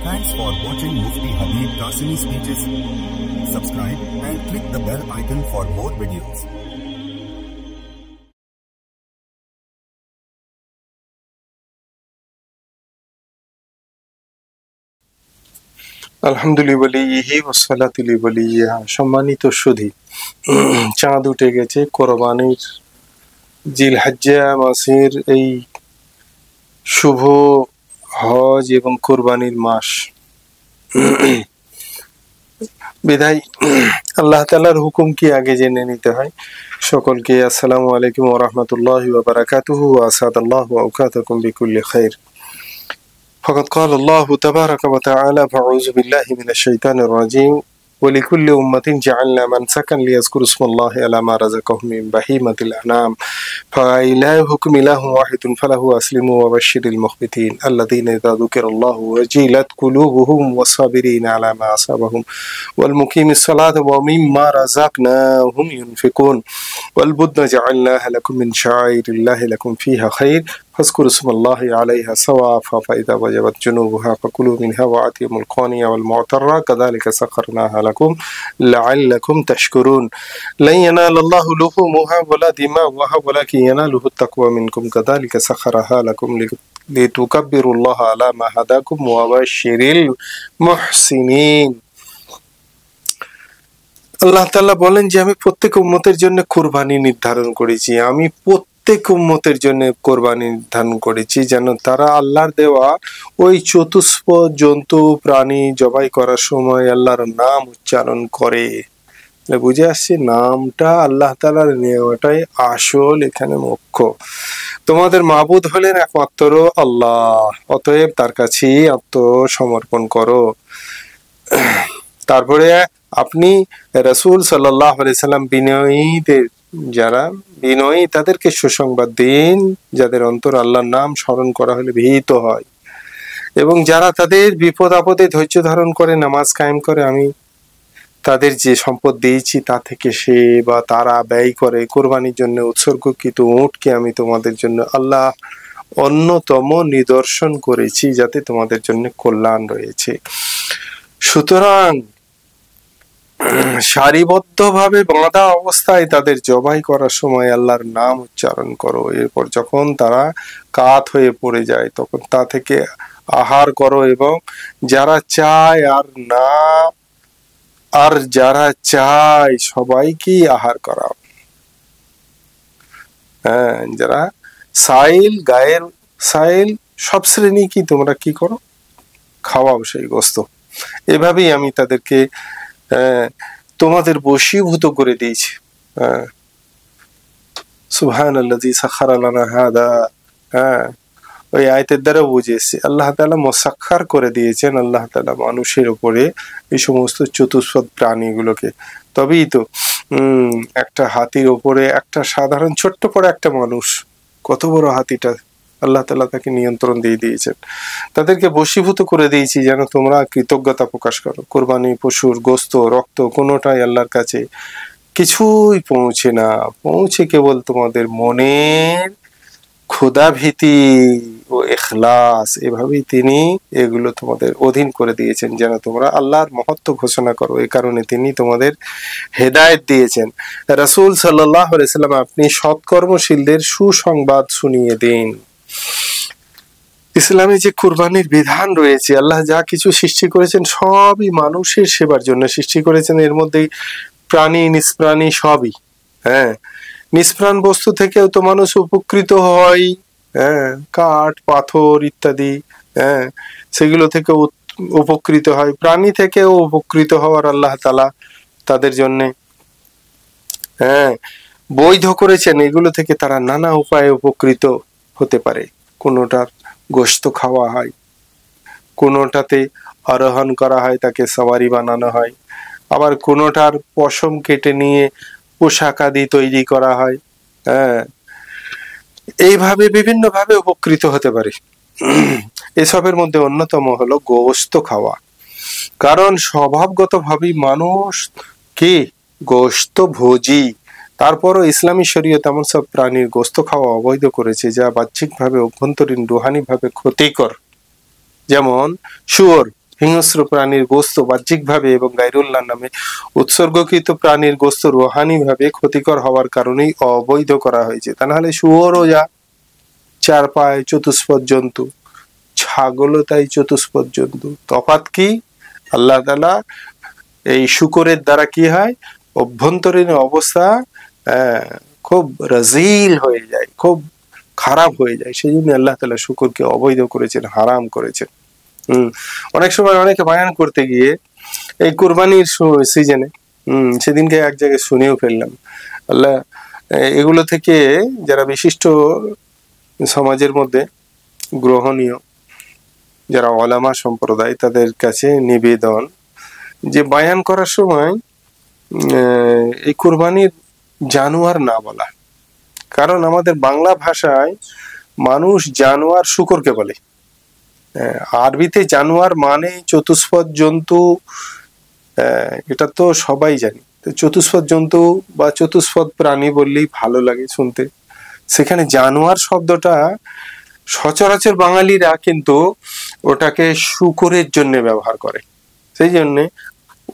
Thanks for watching Mufti Habib Qasimi speeches. Subscribe and click the bell icon for more videos. আলহামদুলিল্লাহ সম্মানিত সুধী, চাঁদ উঠে গেছে। কোরবানির জিলহজ্জা মাসের এই শুভ হজ এবং কোরবানির মাস বিধায় আল্লাহ তাআলার হুকুম কি আগে জেনে নিতে হয়। সকলকে আসসালামু আলাইকুম ওয়া রাহমাতুল্লাহি ওয়া বারাকাতুহু ওয়া আসাদাল্লাহু আওকাতাকুম বিকুল্লি খাইর। فقد قال الله تبارك وتعالى فأعوذ بالله من الشيطان الرجيم ولكل أمة جعلنا منسكا ليذكروا اسم الله على ما رزقهم من بهيمة الأنعام فإلهكم إله واحد فله أسلموا وبشر المخبتين الذين إذا ذكر الله وجلت قلوبهم والصابرين على ما أصابهم والمقيم الصلاة ومما رزقناهم ينفقون والبدن جعلناها لكم من شعائر الله لكم فيها خير فاذكروا اسم الله عليها صوافا فإذا وجبت جنوبها فكلوا منها وأطعموا القانع والمعتر كذلك سخرناها لكم لعلكم تشكرون لن ينال الله لحومها ولا دماؤها ولكن يناله التقوى منكم كذلك سخرها لكم لتكبروا الله على ما هداكم وبشر المحسنين। আল্লাহ তাআলা বলেন যে আমি প্রত্যেক উম্মতের জন্য কুরবানি নির্ধারণ করেছি। আমি প্রত্যেক উম্মতের জন্য কোরবানি নির্ধারণ করেছি যেন তারা আল্লাহর দেওয়া ওই চতুষ্প জন্তু প্রাণী জবাই করার সময় আল্লাহর নাম উচ্চারণ করে। বুঝে আসছে, নামটা আল্লাহ তাআলার নেওয়াটাই আসল, এখানে মুখ্য। তোমাদের মাবুদ হলেন একমাত্র আল্লাহ, অতএব তার কাছেই আত্মসমর্পণ করো। তারপরে আপনি রাসূল সাল্লাল্লাহু আলাইহি সাল্লাম বিনয়ীদের, যারা বিনয়ী তাদেরকে সুসংবাদ দিন, যাদের অন্তর আল্লাহর নাম স্মরণ করা হলে ভীত হয় এবং যারা তাদের বিপদ আপদে ধৈর্য ধারণ করে নামাজ কায়েম করে। আমি তাদের যে সম্পদ দিয়েছি তা থেকে সে বা তারা ব্যয় করে কোরবানির জন্য উৎসর্গকৃত উটকে আমি তোমাদের জন্য আল্লাহ অন্যতম নিদর্শন করেছি, যাতে তোমাদের জন্য কল্যাণ রয়েছে। সুতরাং সারিবদ্ধভাবে বাঁধা অবস্থায় তাদের জবাই করার সময় আল্লাহর নাম উচ্চারণ করো। এরপর যখন তারা কাত হয়ে পড়ে যায় তখন তা থেকে আহার করো এবং যারা চায় আর যারা চায় সবাইকে আহার করাও। হ্যাঁ, যারা সাইল, গায়ের সাইল, সব শ্রেণী কি তোমরা কি করো, খাওয়াও সেই গোস্ত। এভাবেই আমি তাদেরকে তোমাদের বশীভূত করে দিয়েছি। সুবহানাল্লাযী সাখারা লানা হাদা। ওই আয়াতের দ্বারা বুঝেছি আল্লাহ তাআলা মুসাখখার করে দিয়েছেন আল্লাহ তাআলা মানুষের উপরে এই সমস্ত চতুষ্পদ প্রাণীগুলোকে। তবেই তো একটা হাতির উপরে একটা সাধারণ ছোট্ট করে একটা মানুষ, কত বড় হাতিটা আল্লাহ তাআলা তাকে নিয়ন্ত্রণ দিয়ে দিয়েছেন। তাদেরকে বশীভূত করে দিয়েছি যেন তোমরা কৃতজ্ঞতা প্রকাশ করো। কোরবানি পশুর গোস্ত, রক্ত কোনোটাই আল্লাহর কাছে কিছুই পৌঁছে না, পৌঁছে কেবল তোমাদের মনের ক্ষুধাভীতি ও ইখলাস। এভাবেই তিনি এগুলো তোমাদের অধীন করে দিয়েছেন যেন তোমরা আল্লাহর মহত্ব ঘোষণা করো। এই কারণে তিনি তোমাদের হেদায়েত দিয়েছেন। রাসূল সাল্লাল্লাহু আলাইহি সাল্লাম, আপনি সৎকর্মশীলদের সুসংবাদ শুনিয়ে দিন। ইসলামে যে কুরবানির বিধান রয়েছে, আল্লাহ যা কিছু সৃষ্টি করেছেন সবই মানুষের সেবার জন্য সৃষ্টি করেছেন। এর মধ্যে প্রাণী নিষ্প্রাণী সবই। নিষ্প্রাণ বস্তু থেকেও তো মানুষ উপকৃত হয়, কাঠ পাথর ইত্যাদি, সেগুলো থেকে উপকৃত হয়। প্রাণী থেকেও উপকৃত হওয়ার আল্লাহ তাআলা তাদের জন্য বৈধ করেছেন। এগুলো থেকে তারা নানা উপায়ে উপকৃত হতে পারে। কোনোটার গোশত খাওয়া হয়, কোনোটাতে আরোহণ করা হয়, তাকে সওয়ারি বানানো হয়, আবার কোনোটার পশম কেটে নিয়ে পোশাক আদি তৈরি করা হয়। এইভাবে বিভিন্ন ভাবে উপকৃত হতে পারে। এসবের মধ্যে অন্যতম হলো গোশত খাওয়া। কারণ স্বভাবগত ভাবেই মানুষ কি গোশত ভোজী। তারপরও ইসলামী শরীয়ত এমন সব প্রাণীর গোশত খাওয়া অবৈধ করেছে যা বাহ্যিকভাবে অভ্যন্তরীণ রুহানিভাবে ক্ষতিকর। যেমন শুয়োর, হিংস্র প্রাণীর গোস্ত বাহ্যিকভাবে এবং গায়রুল্লাহ নামে উৎসর্গকৃত প্রাণীর গোস্ত রুহানিভাবে ক্ষতিকর হওয়ার কারণেই অবৈধ করা হয়েছে। তা নাহলে শুয়োরও যা চার পায়ে চতুষ্পদ জন্তু, ছাগলও তাই চতুষ্পদ জন্তু। তফাৎ কি? আল্লাহ তাআলা এই শুকরের দ্বারা কি হয়, অভ্যন্তরীণ অবস্থা খুব রাজিল হয়ে যায়, খুব খারাপ হয়ে যায়। সেই জন্য আল্লাহ তাআলা শুকরকে অবৈধ করেছেন, হারাম করেছেন। অনেক সময় অনেকে বয়ান করতে গিয়ে এই কুরবানির সিজনে, সেদিনকে এক জায়গায় শুনেও ফেললাম, আল্লাহ এগুলো থেকে যারা বিশিষ্ট সমাজের মধ্যে গ্রহণীয় যারা ওলামা সম্প্রদায়, তাদের কাছে নিবেদন যে বয়ান করার সময় এই কুরবানির জানোয়ার না বলা। কারণ আমাদের বাংলা ভাষায় মানুষ জানোয়ার শুকরকে বলে, আরবিতে জানোয়ার মানে চতুষ্পদ জন্তু, এটা তো সবাই জানি। চতুষ্পদ জন্তু বা চতুষ্পদ প্রাণী বললেই ভালো লাগে শুনতে। সেখানে জানোয়ার শব্দটা সচরাচর বাঙালিরা কিন্তু ওটাকে শুকরের জন্য ব্যবহার করে। সেই জন্য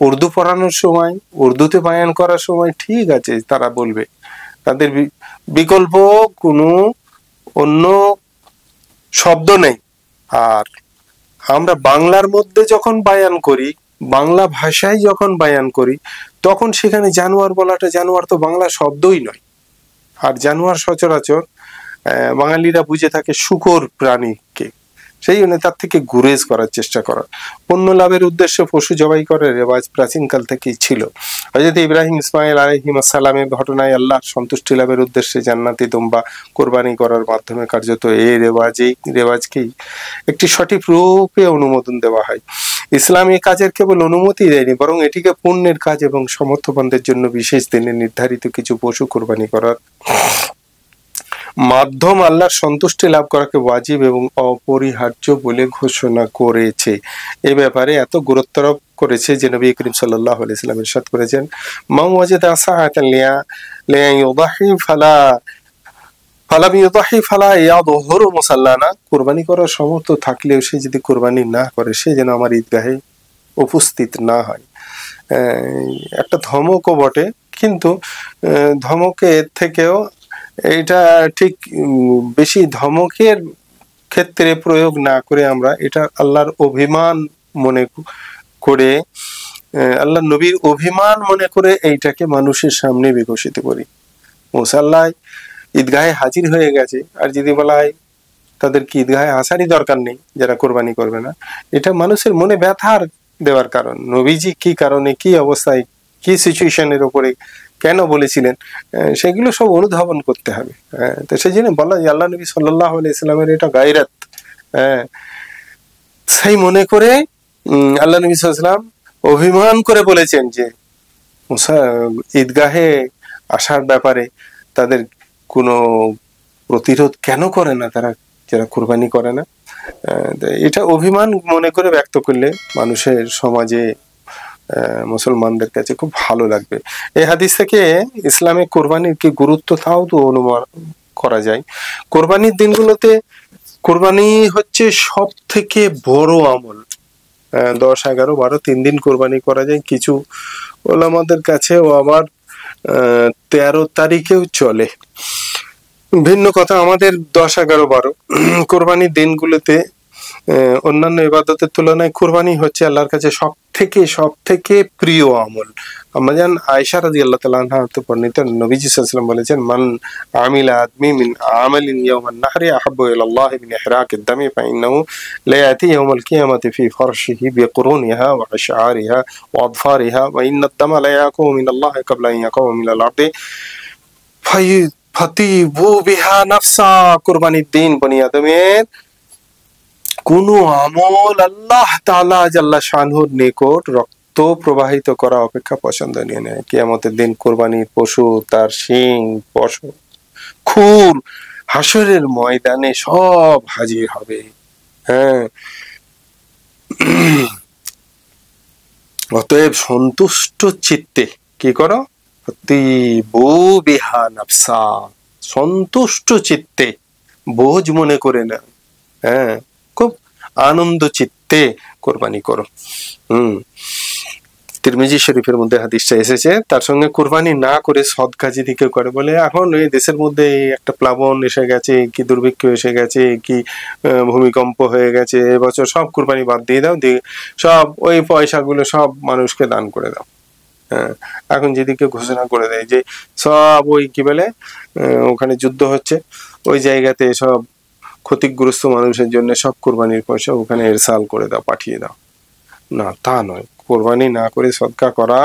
উর্দু পড়ানোর সময়, উর্দুতে বয়ান করার সময় ঠিক আছে, তারা বলবে, তাদের বিকল্প কোনো অন্য শব্দ নেই। আর আমরা বাংলার মধ্যে যখন বয়ান করি, বাংলা ভাষায় যখন বয়ান করি, তখন সেখানে জানোয়ার বলাটা, জানোয়ার তো বাংলা শব্দই নয়। আর জানোয়ার সচরাচর বাঙালিরা বুঝে থাকে শুকর প্রাণীকে। সেই জন্য তার থেকে গুরেজ করার চেষ্টা করা। পণ্য লাভের উদ্দেশ্যে পশু জবাই করার রেওয়াজ প্রাচীনকাল থেকেই ছিল। হযরত ইব্রাহিম ইসমাইল আলাইহিস সালামের ঘটনায় আল্লাহর সন্তুষ্টি লাভের উদ্দেশ্যে জান্নাতি দুম্বা কোরবানি করার মাধ্যমে কার্যত এই রেওয়াজকেই একটি সঠিক রূপে অনুমোদন দেওয়া হয়। ইসলাম এই কাজের কেবল অনুমতি দেয়নি, বরং এটিকে পুণ্যের কাজ এবং সমর্থবানদের জন্য বিশেষ দিনে নির্ধারিত কিছু পশু কোরবানি করার মাধ্যম আল্লাহর সন্তুষ্টি লাভ করাকে ওয়াজিব এবং অপরিহার্য বলে ঘোষণা করেছে। এ ব্যাপারে এত গুরুত্ব আরোপ করেছে যে নবী করিম সাল্লাল্লাহু আলাইহি ওয়াসাল্লাম ইরশাদ করেছেন, মান ওয়াজাদা সাআতান লিইউদাহি ফালাম ইউদাহি ফালা ইয়াদহুরু মুসাল্লানা। কুরবানি করার সামর্থ্য থাকলেও সে যদি কুরবানি না করে, সে যেন আমার ঈদগাহে উপস্থিত না হয়। একটা ধমকও বটে, কিন্তু ধমকের থেকেও এটা ঠিক বেশি ধমকের ক্ষেত্রে প্রয়োগ না করে আমরা এটা আল্লাহর অভিমান মনে করে, আল্লাহ নবীর অভিমান মনে করে এইটাকে মানুষের সামনে বিকশিত করি। মুসাল্লায় ঈদগাহে হাজির হয়ে গেছে, আর যদি বলা হয় তাদের কি ঈদগাহে আসারই দরকার নেই যারা কোরবানি করবে না, এটা মানুষের মনে ব্যথার দেওয়ার কারণ। নবীজি কি কারণে, কি অবস্থায়, কি সিচুয়েশনের উপরে কেন বলেছিলেন, সেগুলো সব অনুধাবন করতে হবে। তো সেই জন্য বলা যে আল্লাহ নবী সাল্লাল্লাহু আলাইহি সাল্লামের এটা গায়রাত। সেই মনে করে আল্লাহ নবী সাল্লাল্লাহু আলাইহি সাল্লাম অভিমান করে বলেছেন যে ঈদগাহে আসার ব্যাপারে তাদের কোনো প্রতিরোধ কেন করে না, তারা যারা কুরবানি করে না। এটা অভিমান মনে করে ব্যক্ত করলে মানুষের সমাজে, মুসলমানদের কাছে খুব ভালো লাগবে। এই হাদিস থেকে ইসলামে কোরবানির কি গুরুত্ব তাও তো অনুমান করা যায়। কোরবানির দিনগুলোতে কোরবানি হচ্ছে সব থেকে বড় আমল। 10, 11, 12 3 দিন কোরবানি করা যায়। কিছু ওলামাদের কাছেও আবার 13 তারিখেও চলে। ভিন্ন কথা, আমাদের 10, 11, 12 কোরবানির দিনগুলোতে অন্যান্য ইবাদতের তুলনায় কুরবানি হচ্ছে আল্লাহর কাছে সব থেকে প্রিয় আমল। আমরা জান আয়েশা রাদিয়াল্লাহু তাআলা আনহা হতে বর্ণিত, নবীজি সাল্লাল্লাহু আলাইহি ওয়াসাল্লাম বলেছেন, মান আমিলা আদমি মিন আমালিন ইয়াওমান নাহরি আহাব্বু ইলাল্লাহি মিন ইহরাকিদ দামি ফাইন্নাহু লা ইয়াতি ইয়াওমাল কিয়ামাতি ফি ফারশিহি বিকুরুনিহা ওয়া আশআরিহা ওয়া আদফারিহা ওয়া ইন্নাদ দামা লা ইয়াকুমু মিনাল্লাহি ক্বাবলা আন ইয়াকুমু মিনাল আরদি ফাতিবু বিহা নাফসা। কুরবানির দিন বনি আদমের কোন আমল আল্লাহ তাআলা জাল্লা শানহুর নিকট রক্ত প্রবাহিত করা অপেক্ষা পছন্দনীয় নয়। কিয়ামতের দিন কুরবানির পশু, তার শিং, পশম, খুর হাসরের ময়দানে সব হাজির হবে। অতএব সন্তুষ্ট চিত্তে কি করো, ফাতিবু বিহা নাফসা, সন্তুষ্ট চিত্তে, বোঝ মনে করে না, খুব আনন্দ চিত্তে তে কোরবানি করো। তিরমিজি শরীফের মধ্যে হাদিসটা এসেছে। তার সঙ্গে কোরবানি না করে সদকা যদি কেউ করে, বলে এখন এই দেশের মধ্যে একটা প্লাবন এসে গেছে, কি দুর্ভিক্ষ এসে গেছে, কি ভূমিকম্প হয়ে গেছে, এবছর সব কোরবানি বাদ দিয়ে দাও, দিয়ে সব ওই পয়সাগুলো সব মানুষকে দান করে দাও। হ্যাঁ, এখন যদি কেউ ঘোষণা করে দেয় যে সব ওই কি বলে ওখানে যুদ্ধ হচ্ছে, ওই জায়গাতে সব ক্ষতিগ্রস্ত মানুষের জন্য সব কোরবানির পয়সা ওখানে এরসাল করে দাও, পাঠিয়ে দাও, না তা নয়। কোরবানি না করে সদকা করা,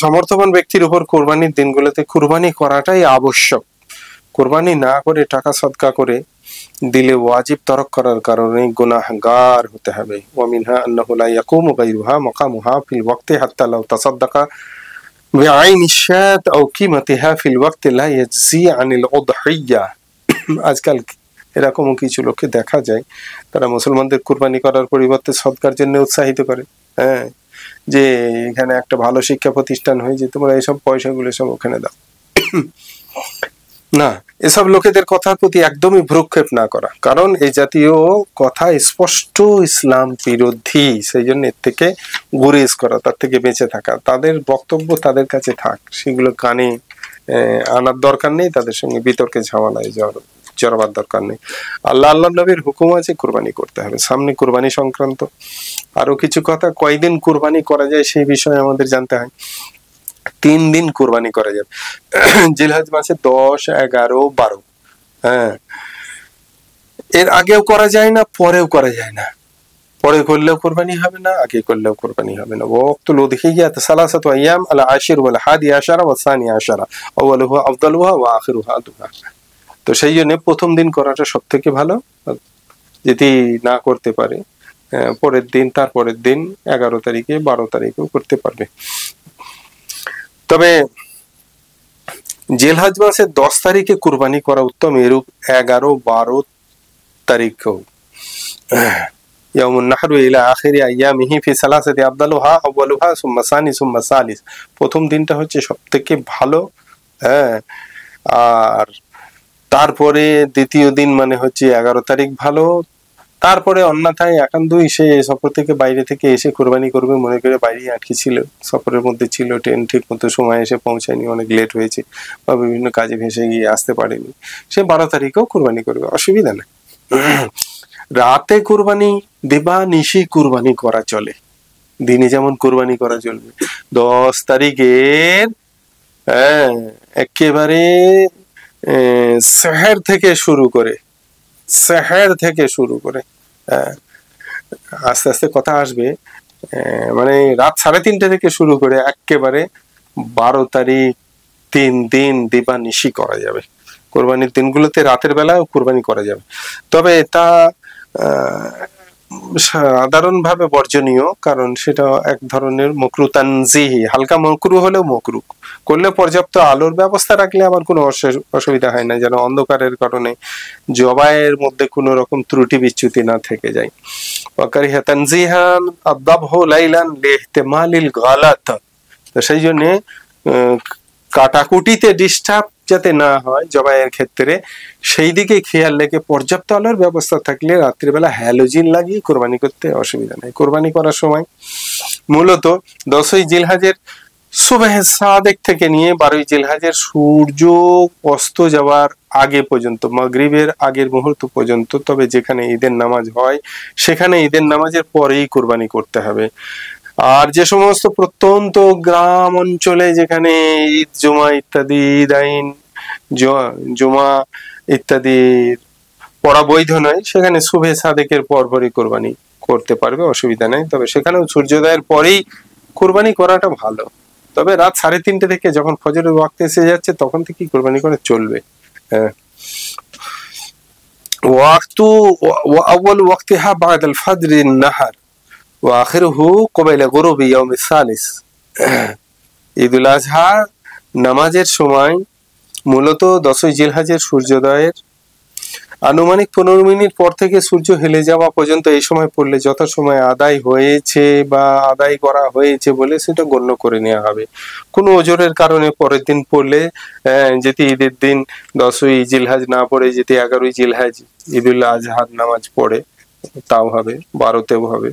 সমর্থবান ব্যক্তির উপর কোরবানির দিনগুলোতে কোরবানি করাটাই আবশ্যক। কোরবানি না করে টাকা সদকা করে দিলে ওয়াজিব তরক করার কারণে গুনাহগার হতে হবে। ওয়ামিনহা আন্নাহু লা ইয়াকুমু গায়রুহা মাকামুহা ফিল ওয়াক্তি হাত্তা লাউ তাসাদ্দাকা বিআইনি শাত আও কিমাতিহা ফিল ওয়াক্তি লা ইয়াজজি আনিল উদহিয়া। আজকাল এরকমও কিছু লোককে দেখা যায়, তারা মুসলমানদের কুরবানি করার পরিবর্তে সদকার জন্য উৎসাহিত করে। হ্যাঁ, যে এখানে একটা ভালো শিক্ষা প্রতিষ্ঠান হয়েছে, তোমরা এইসব পয়সাগুলো সব ওখানে দাও। না, এসব লোকেদের কথার প্রতি একদমই ভ্রুক্ষেপ না করা, কারণ এই জাতীয় কথা স্পষ্ট ইসলাম বিরোধী। সেই জন্য এর থেকে গুরেজ করা, তার থেকে বেঁচে থাকা। তাদের বক্তব্য তাদের কাছে থাক, সেগুলো কানে আনার দরকার নেই, তাদের সঙ্গে বিতর্কে ঝামেলায় জড়াবার দরকার নেই। আল্লাহ নবীর হুকুম আছে কোরবানি করতে হবে। সামনে কোরবানি সংক্রান্ত আরো কিছু কথা, কয়দিন কোরবানি করা যায় সেই বিষয়ে আমাদের জানতে হয়। 3 দিন কোরবানি করা যাবে, জিলহজ মাসে 10, 11, 12। হ্যাঁ, এর আগেও করা যায় না, পরেও করা যায় না। পরে করলেও কোরবানি হবে না, আগে করলেও কোরবানি হবে না। ওয়াক্তুল উযহিয়াত সালাসাতু আইয়াম আল আশির ওয়াল হাদি আশারা ওয়াস সানি আশারা আউয়ালুহা আফদালুহা ওয়া আখিরুহা আদুহা। তো সেই জন্য প্রথম দিন করাটা সবথেকে ভালো। যদি না করতে পারে পরের দিন, তারপরের দিন 11 তারিখে 12 তারিখেও করতে পারবে। তবে জিলহজ মাসের 10 তারিখে কুরবানি করা উত্তম, এরূপ 11, 12 তারিখেও। ইয়াউমুন নাহরু ইলা আখিরি আইয়ামিহি ফি সালাসাতি আফদালুহা আউয়ালুহা সুম্মা সানি সুম্মা সালিস। প্রথম দিনটা হচ্ছে সবথেকে ভালো। হ্যাঁ, আর তারপরে দ্বিতীয় দিন মানে হচ্ছে 11 তারিখ ভালো। তারপরে অন্যথায় 1-2 সে সফর থেকে বাইরে থেকে এসে কোরবানি করবে মনে করে বাইরে আটকে ছিল, সফরের মধ্যে ছিল, ট্রেন ঠিক মতো সময় এসে পৌঁছায়নি, অনেক লেট হয়েছে বা বিভিন্ন কাজে ভেসে গিয়ে আসতে পারেনি, সে 12 তারিখেও কোরবানি করবে, অসুবিধা নেই। রাতে কোরবানি, দিবানিশি কোরবানি করা চলে, দিনে যেমন কোরবানি করা চলবে। 10 তারিখের একেবারে সেহের থেকে শুরু করে আস্তে আস্তে কথা আসবে, মানে রাত 3:30 থেকে শুরু করে একেবারে 12 তারিখ 3 দিন দিবানিশি করা যাবে। কোরবানির দিনগুলোতে রাতের বেলাও কোরবানি করা যাবে, তবে তা সাধারণভাবে বর্জনীয়, কারণ সেটা এক ধরনের মকরু তানজিহি, হালকা মকরু হলেও মকরু করলে পর্যাপ্ত আলোর ব্যবস্থা রাখলে আমার কোনো অসুবিধা হয় না, যেন অন্ধকারের কারণে জবাইয়ের মধ্যে কোনো রকম ত্রুটি বিচ্যুতি না থেকে যায়। ওয়াকারিহা তানজিহান আদাবহু লাইলান লিইহতিমালিল গালাত। তো সেই জন্য কাটাকুটিতে ডিস্টার্ব যাতে না হয় জবাইয়ের ক্ষেত্রে, সেই দিকে খেয়াল রেখে পর্যাপ্ত আলোর ব্যবস্থা থাকলে রাত্রিবেলা হ্যালোজিন লাগিয়ে কোরবানি করতে অসুবিধা নেই। কোরবানি করার সময় মূলত 10ই জিলহজের সুবহে সাদেক থেকে নিয়ে 12ই জিলহজের সূর্য অস্ত যাওয়ার আগে পর্যন্ত, মাগরিবের আগের মুহূর্ত পর্যন্ত, তবে যেখানে ঈদের নামাজ হয় সেখানে ঈদের নামাজের পরেই কোরবানি করতে হবে। আর যে সমস্ত প্রত্যন্ত গ্রাম অঞ্চলে যেখানে ঈদ জুমা ইত্যাদি, ঈদ আইন জুমা ইত্যাদি পড়া বৈধ নয়, সেখানে সুবহে সাদেকের পরপরই কোরবানি করতে পারবে, অসুবিধা নেই। তবে সেখানেও সূর্যোদয়ের পরেই কোরবানি করাটা ভালো, তবে রাত 3:30 থেকে যখন ফজরের ওয়াক্ত এসে যাচ্ছে তখন থেকেই কোরবানি করে চলবে। ওয়াক্তু আউয়াল ওয়াক্তিহা বা'দাল ফাজরিন নাহার ওয়া আখিরুহু ক্বাবলা গুরুবি ইয়াউমিস সালিস। ঈদুল আজহা নামাজের সময় মূলত 10ই জিলহজের সূর্যোদয়ের আনুমানিক 15 মিনিট পর থেকে সূর্য হেলে যাওয়া পর্যন্ত এই সময় পড়লে যত সময় আদায় হয়েছে বা আদায় করা হয়েছে বলে সেটা গণ্য করে নেওয়া হবে। কোনো ওজরের কারণে পরের দিন পড়লে, যদি ঈদের দিন 10ই জিলহজ না পড়ে যদি 11ই জিলহজ ঈদুল আজহার নামাজ পড়ে, তাও হবে, 12তেও হবে।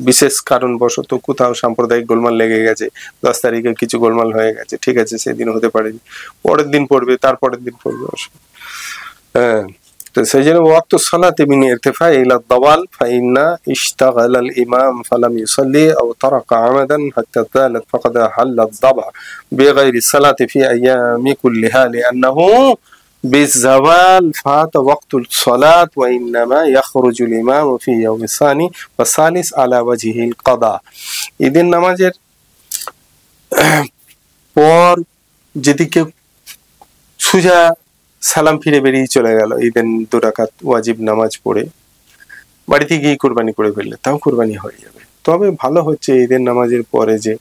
বিশেষ কারণবশত কোথাও সাম্প্রদায়িক গোলমাল লেগে গেছে, 10 তারিখে কিছু গোলমাল হয়ে গেছে, ঠিক আছে, সেদিন হতে পারেনি, পরের দিন পড়বে, তারপরের দিন পড়বে। হ্যাঁ, তো সেই জন্য ওয়াক্তু সালাতি মিন ইরতিফা ইলা দাওয়াল ফাইন্না ইশতাগালাল ইমাম ফালাম ইউসাল্লি আও তারাকা আমাদান হাত্তা যালাত ফাকাদ হাল্লা দাবা বিগাইরি সালাতি ফি আইয়ামি কুল্লিহা লিআন্নাহু بالزوال فات وقت الصلاة وإنما يخرج الإمام في يوم الثاني والثالث على وجه القضاء। ঈদের নামাজের পর যদি কেউ সুজা সালাম ফিরে বেরিয়ে চলে গেল, ঈদের 2 রাকাত ওয়াজিব নামাজ পড়ে বাড়িতে গিয়ে কোরবানি করে ফেললে, তাও কোরবানি হয়ে যাবে। তবে ভালো হচ্ছে ঈদের নামাজের পরে যে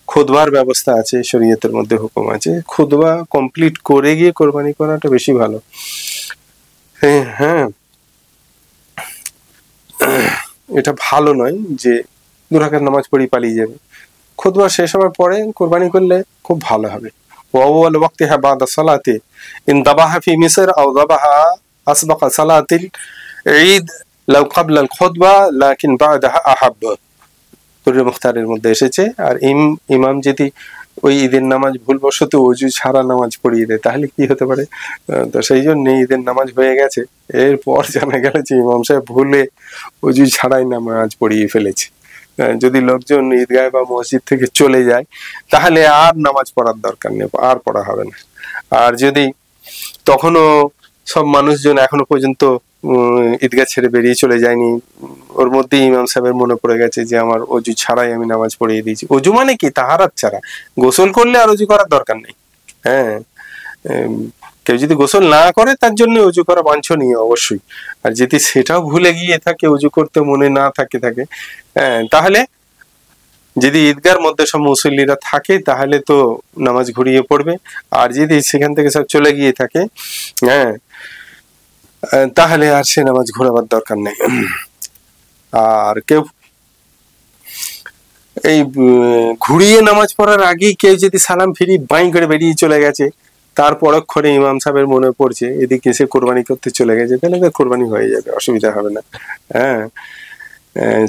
খুতবার ব্যবস্থা আছে, শরীয়তের মধ্যে হুকুম আছে, খুতবা কমপ্লিট করে গিয়ে কোরবানি করাটা বেশি ভালো। হ্যাঁ, এটা ভালো নয় যে 2 রাকাত নামাজ পড়ি পালিয়ে যাবে। খুতবা শেষ হওয়ার পরে কোরবানি করলে খুব ভালো হবে। ওয়াওয়াল ওয়াক্তিহা বাদা সালাতি ইন দাবাহা ফি মিসর আও দাবাহা আসবাকা সালাতিল ঈদ লাউ ক্বাবলা আল খুতবা লাকিন বাদাহা আহাব্ব, দুররে মুখতারের মধ্যে এসেছে। আর ইমাম যদি ওই ঈদের নামাজ ভুলবশত ওযু ছাড়া নামাজ পড়িয়ে দেয় তাহলে কি হতে পারে? তো সেই জন্য ঈদের নামাজ হয়ে গেছে, এরপর জানা গেল যে ইমাম সাহেব ভুলে ওযু ছাড়াই নামাজ পড়িয়ে ফেলেছে। যদি লোকজন ঈদগাহ বা মসজিদ থেকে চলে যায় তাহলে আর নামাজ পড়ার দরকার নেই, আর পড়া হবে না। আর যদি তখনও সব মানুষজন এখনো পর্যন্ত ঈদগাহ ছেড়ে বেরিয়ে চলে যায়নি, ওর মধ্যে ইমাম সাহেবের মনে পড়ে গেছে যে আমার ওযু ছাড়াই আমি নামাজ পড়িয়ে দিয়েছি। ওযু মানে কি? তাহারাত ছাড়া। গোসল করলে আর ওযু করার দরকার নেই। হ্যাঁ, কেউ যদি গোসল না করে তার জন্য ওযু করা বাঞ্ছনীয় অবশ্যই। আর যদি সেটাও ভুলে গিয়ে থাকে, ওযু করতে মনে না থাকে, তাহলে যদি ঈদগাহর মধ্যে সব মুসল্লিরা থাকে তাহলে তো নামাজ ঘুরিয়ে পড়বে। আর যদি সেখান থেকে সব চলে গিয়ে থাকে, তাহলে আর সে নামাজ ঘোরাবার দরকার নেই। আর কেউ এই ঘুরিয়ে নামাজ পড়ার আগেই কেউ যদি সালাম ফিরি বাই করে বেরিয়ে চলে গেছে, তার পরক্ষণে ইমাম সাহেবের মনে পড়ছে এদিকে সে কোরবানি করতে চলে গেছে, তাহলে কোরবানি হয়ে যাবে, অসুবিধা হবে না। হ্যাঁ,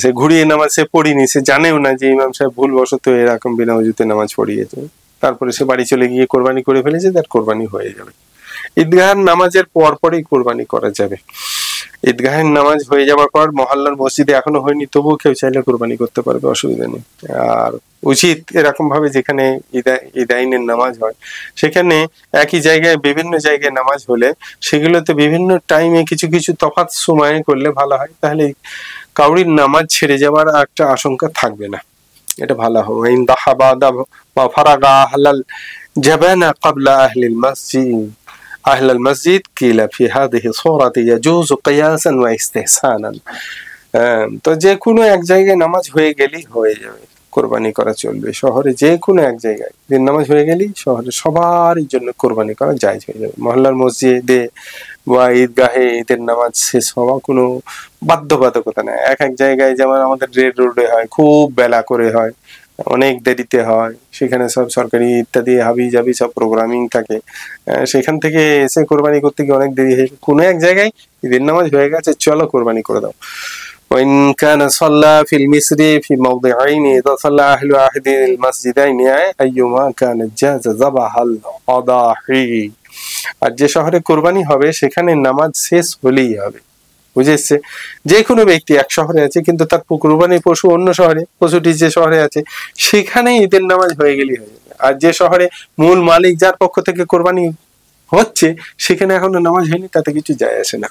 সে ঘুরিয়ে নামাজ সে পড়িনি, সে জানেও না যে ইমাম সাহেব ভুলবশত এরকম বিনা ওযুতে নামাজ পড়িয়েছে, তারপরে সে বাড়ি চলে গিয়ে কোরবানি করে ফেলেছে, তার কোরবানি হয়ে যাবে। ঈদগাহের নামাজের পরপরই কোরবানি করা যাবে। ঈদগাহের নামাজ হয়ে যাওয়ার পর মহল্লার মসজিদে এখনো হয়নি, তবুও কেউ চাইলে কোরবানি করতে পারবে, অসুবিধা নেই। আর উচিত এরকম ভাবে যেখানে ঈদাইনের নামাজ হয় সেখানে একই জায়গায় বিভিন্ন জায়গায় নামাজ হলে সেগুলোতে বিভিন্ন টাইমে কিছু কিছু তফাৎ সময়ে করলে ভালো হয়, তাহলে কাউরির নামাজ ছেড়ে যাওয়ার একটা আশঙ্কা থাকবে না, এটা ভালো হবে। ইন দাহাবাদা ওয়া ফারাগা আহলাল জাবানা ক্বাবলা আহলিল মসজিদ আহলাল মসজিদ কিলা ফি হাদিহি সূরাতি ইয়াজুজু কিয়াসান ওয়া ইস্তিহসানান। তো যে কোনো এক জায়গায় নামাজ হয়ে গেলেই হয়ে যাবে, কোরবানি করা চলবে। শহরে যে কোনো এক জায়গায় দিন নামাজ হয়ে গেলেই শহরে সবারই জন্য কোরবানি করা জায়েজ হয়ে যাবে। মহল্লার মসজিদে বা ঈদগাহে ঈদের নামাজ শেষ হওয়া কোনো বাধ্যবাধকতা নেই। এক এক জায়গায় যেমন আমাদের রেড রোডে হয়, খুব বেলা করে হয়, অনেক দেরিতে হয়, সেখানে সব সরকারি ইত্যাদি হাবি জাবি সব প্রোগ্রামিং থাকে, সেখান থেকে এসে কোরবানি করতে গিয়ে অনেক দেরি হয়ে, কোনো এক জায়গায় ঈদের নামাজ হয়ে গেছে, চলো কোরবানি করে দাও। وإن كان صلى في المصر في موضعين إذا صلى أهل أحد المسجدين أيما كان جاز ذبح الأضاحي। আর যে শহরে কোরবানি হবে সেখানে নামাজ শেষ হলেই হবে, বুঝেছে? যে কোনো ব্যক্তি এক শহরে আছে কিন্তু তার কোরবানির পশু অন্য শহরে, পশুটি যে শহরে আছে সেখানে ঈদের নামাজ হয়ে গেলেই হয়ে যাবে। আর যে শহরে মূল মালিক যার পক্ষ থেকে কোরবানি হচ্ছে সেখানে এখনো নামাজ হয়নি, তাতে কিছু যায় আসে না।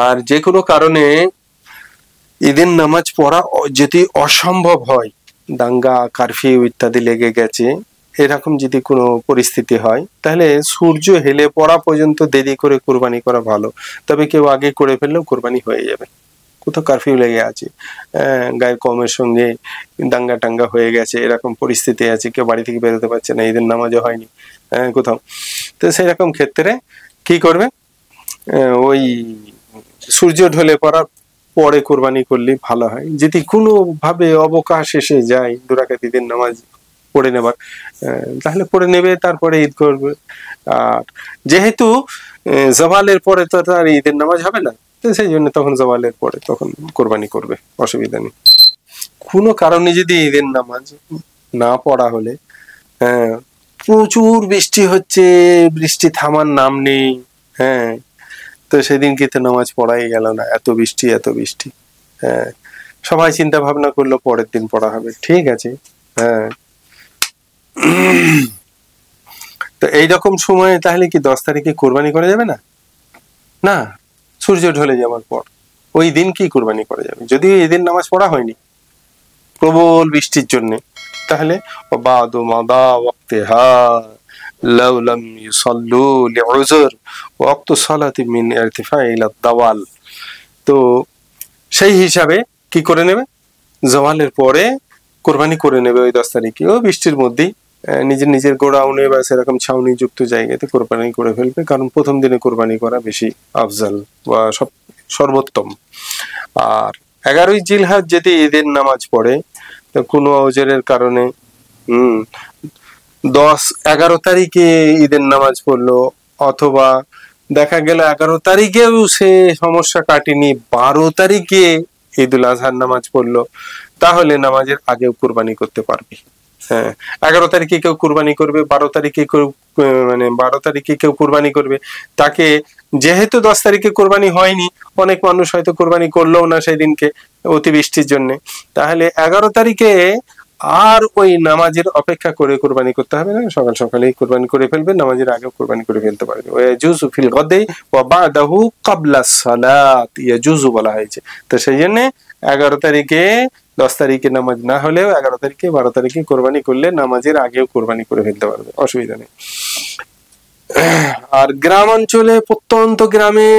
আর যে কোনো কারণে ঈদের নামাজ পড়া যদি অসম্ভব হয়, দাঙ্গা কারফিউ ইত্যাদি লেগে গেছে, এরকম যদি কোনো পরিস্থিতি হয় তাহলে সূর্য হেলে পড়া পর্যন্ত দেরি করে কোরবানি করা ভালো। তবে কেউ আগে করে ফেললেও কোরবানি হয়ে যাবে। কোথাও কারফিউ লেগে আছে, গায়ের কমের সঙ্গে দাঙ্গা টাঙ্গা হয়ে গেছে, এরকম পরিস্থিতি আছে, কেউ বাড়ি থেকে বেরোতে পারছে না, ঈদের নামাজও হয়নি কোথাও, তো সেরকম ক্ষেত্রে কি করবে? ওই সূর্য ঢলে পড়ার পরে কোরবানি করলে ভালো হয়। যদি কোনো ভাবে অবকাশ এসে যায় 2 রাকাত ঈদের নামাজ পড়ে নেবার, তাহলে পড়ে নেবে, তারপরে ঈদ করবে। আর যেহেতু জওয়ালের পরে তো তার ঈদের নামাজ হবে না, তো সেই জন্য তখন জওয়ালের পরে তখন কোরবানি করবে, অসুবিধা নেই। কোনো কারণে যদি ঈদের নামাজ না পড়া হলে, হ্যাঁ প্রচুর বৃষ্টি হচ্ছে, বৃষ্টি থামার নাম নেই, হ্যাঁ তো সেদিনকে তো নামাজ পড়াই গেল না, এত বৃষ্টি এত বৃষ্টি, হ্যাঁ সবাই চিন্তা ভাবনা করলো পরের দিন পড়া হবে, ঠিক আছে, হ্যাঁ তো এইরকম সময়ে তাহলে কি 10 তারিখে কোরবানি করা যাবে না? না, সূর্য ঢলে যাওয়ার পর ওই দিন কি কোরবানি করা যাবে? যদি এই দিন নামাজ পড়া হয়নি প্রবল বৃষ্টির জন্য, তাহলে বাদু মাদা ওয়াক্তিহা লাউ লাম ইউসাল্লু লিউযর ওয়াক্তু সালাতি মিন ইরতিফা ইলা দাওয়াল, তো সেই হিসাবে কি করে নেবে, জওয়ালের পরে কোরবানি করে নেবে ওই 10 তারিখে, ও বৃষ্টির মধ্যেই নিজের নিজের গোডাউনে বা সেরকম ছাউনি যুক্ত জায়গাতে কোরবানি করে ফেলবে, কারণ প্রথম দিনে কোরবানি করা বেশি আফজাল বা সর্বোত্তম। আর 11ই জিলহজ যদি ঈদের নামাজ পড়ে, তো কোনো ওজরের কারণে 11 তারিখে ঈদের নামাজ পড়লো, অথবা দেখা গেল 11 তারিখেও সে সমস্যা কাটেনি, 12 তারিখে ঈদুল আজহার নামাজ পড়লো, তাহলে নামাজের আগেও কোরবানি করতে পারবে। হ্যাঁ 11 তারিখে কেউ কোরবানি করবে, 12 তারিখে কেউ 12 তারিখে কেউ কোরবানি করবে, তাকে যেহেতু 10 তারিখে কোরবানি হয়নি, অনেক মানুষ হয়তো কোরবানি করলো না সেই দিনকে অতিবৃষ্টির জন্য, তাহলে 11 তারিখে আর ওই নামাজের অপেক্ষা করে কোরবানি করতে হবে না, সকাল সকালেই কোরবানি করে ফেলবে, নামাজের আগেও কোরবানি করে ফেলতে পারবে। ওয়াজুজু ফিল গদি ওয়া বাদাহু ক্বাবলা সালাত, ইয়াজুজু বলা হয়েছে। তো সেই জন্য 11 তারিখে 10 তারিখে নামাজ না হলেও 11 তারিখে 12 তারিখে কোরবানি করলে নামাজের আগেও কোরবানি করে ফেলতে পারবে, অসুবিধা নেই। আর গ্রাম অঞ্চলে প্রত্যন্ত গ্রামে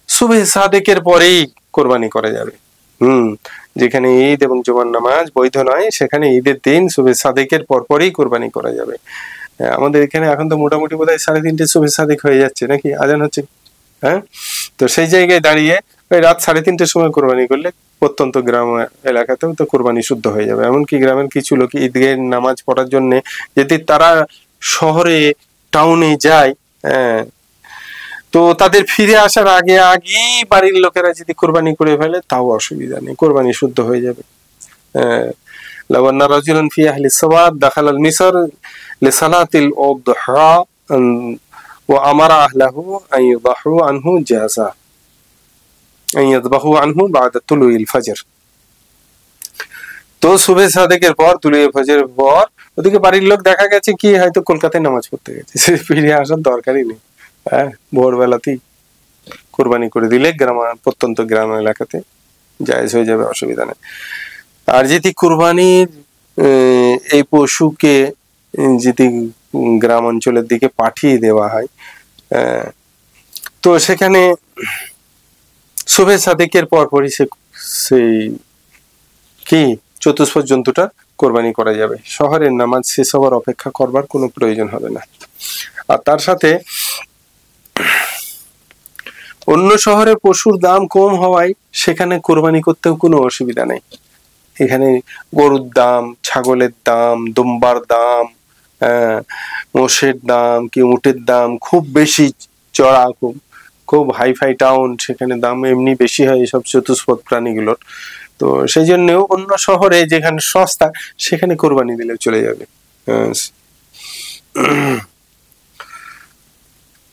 সুবহে সাদেকের পরেই কোরবানি করা যাবে। যেখানে ঈদ এবং জুমার নামাজ বৈধ নয়, সেখানে ঈদের দিন সুবহে সাদেকের পরপরই কোরবানি করা যাবে। আমাদের এখানে এখন তো মোটামুটি বোধহয় 3:30 সুবহে সাদেক হয়ে যাচ্ছে নাকি, আজান হচ্ছে, হ্যাঁ তো সেই জায়গায় দাঁড়িয়ে ওই রাত 3:30 সময় কোরবানি করলে প্রত্যন্ত গ্রাম এলাকাতেও তো কোরবানি শুদ্ধ হয়ে যাবে। এমনকি গ্রামের কিছু লোক ঈদের নামাজ পড়ার জন্য যদি তারা শহরে টাউনে যায়, তো তাদের ফিরে আসার আগে আগেই বাড়ির লোকেরা যদি কোরবানি করে ফেলে তাও অসুবিধা নেই, কোরবানি শুদ্ধ হয়ে যাবে। লাউ আন্না রাজুলান ফি আহলি সাওয়াদ দাখালা আল মিসর লিসালাতিল উদহা ওয়া আমারা আহলাহু আন ইয়াদহু আনহু জাযা আন ইয়াদবাহু আনহু বা'দা তুলুইল ফজর। তো সুবহে সাদেকের পর, তুলুয়ে ফজরের পর ওদিকে বাড়ির লোক দেখা গেছে কি হয়তো কলকাতায় নামাজ পড়তে গেছে, ফিরে আসার দরকারই নেই, ভোরবেলাতেই কোরবানি করে দিলে প্রত্যন্ত গ্রাম এলাকাতে জায়েজ হয়ে যাবে, অসুবিধা নেই। আর যদি কোরবানির এই পশুকে যদি গ্রাম অঞ্চলের দিকে পাঠিয়ে দেওয়া হয়, তো সেখানে সুবহে সাদেকের পরপরই সেই কি চতুষ্পদ জন্তুটা কোরবানি করা যাবে, শহরের নামাজ শেষ হওয়ার অপেক্ষা করবার কোনো প্রয়োজন হবে না। আর তার সাথে অন্য শহরে পশুর দাম কম হওয়ায় সেখানে কোরবানি করতেও কোনো অসুবিধা নেই। এখানে গরুর দাম, ছাগলের দাম, দুম্বার দাম, মোষের দাম কি উটের দাম খুব বেশি চড়া, খুব হাইফাই টাউন, সেখানে দাম এমনি বেশি হয় এইসব চতুষ্পদ প্রাণীগুলোর। তো সেই জন্যও অন্য শহরে যেখানে সস্তা সেখানে কোরবানি দিলে চলে যাবে।